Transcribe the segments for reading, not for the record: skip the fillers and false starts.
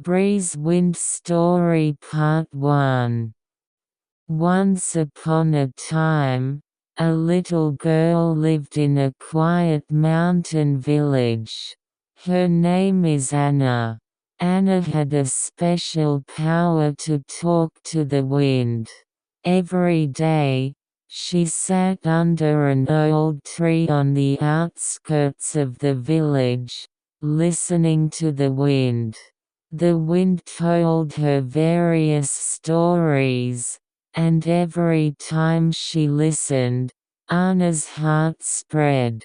Breeze Wind Story Part 1. Once upon a time, a little girl lived in a quiet mountain village. Her name is Anna. Anna had a special power to talk to the wind. Every day, she sat under an old tree on the outskirts of the village, listening to the wind. The wind told her various stories, and every time she listened, Anna's heart spread.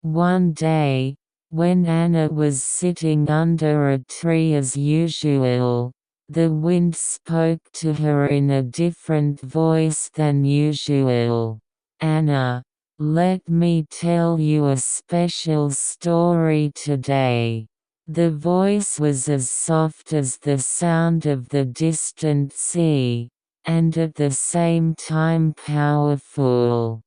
One day, when Anna was sitting under a tree as usual, the wind spoke to her in a different voice than usual. "Anna, let me tell you a special story today." The voice was as soft as the sound of the distant sea, and at the same time powerful.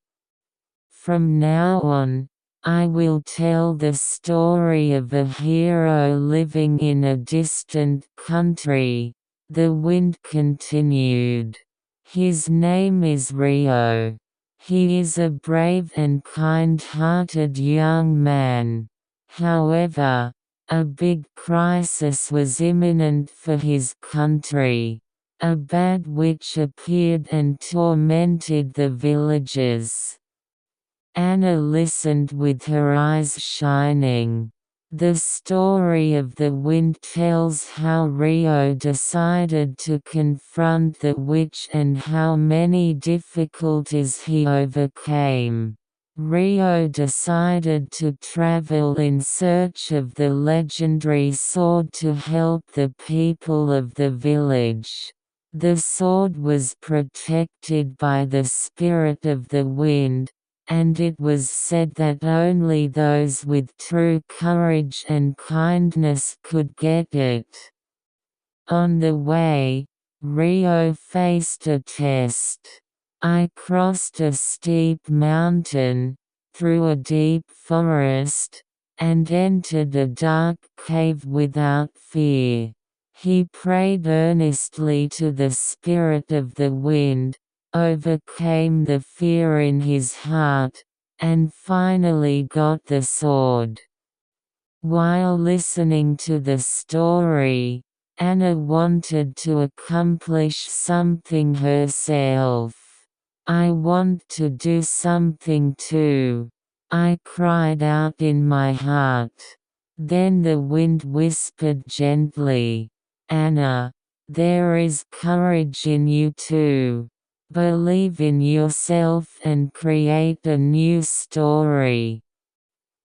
"From now on, I will tell the story of a hero living in a distant country," the wind continued. "His name is Rio. He is a brave and kind-hearted young man. However, a big crisis was imminent for his country. A bad witch appeared and tormented the villagers." Anna listened with her eyes shining. The story of the wind tells how Rio decided to confront the witch and how many difficulties he overcame. Rio decided to travel in search of the legendary sword to help the people of the village. The sword was protected by the spirit of the wind, and it was said that only those with true courage and kindness could get it. On the way, Rio faced a test. "I crossed a steep mountain, through a deep forest, and entered a dark cave without fear." He prayed earnestly to the spirit of the wind, overcame the fear in his heart, and finally got the sword. While listening to the story, Anna wanted to accomplish something herself. "I want to do something too," I cried out in my heart. Then the wind whispered gently, "Anna, there is courage in you too. Believe in yourself and create a new story."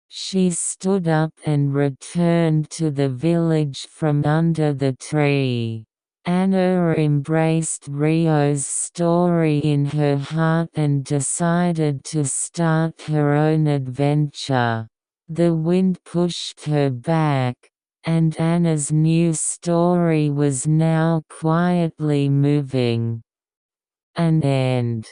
She stood up and returned to the village from under the tree. Anna embraced Rio's story in her heart and decided to start her own adventure. The wind pushed her back, and Anna's new story was now quietly moving. An end.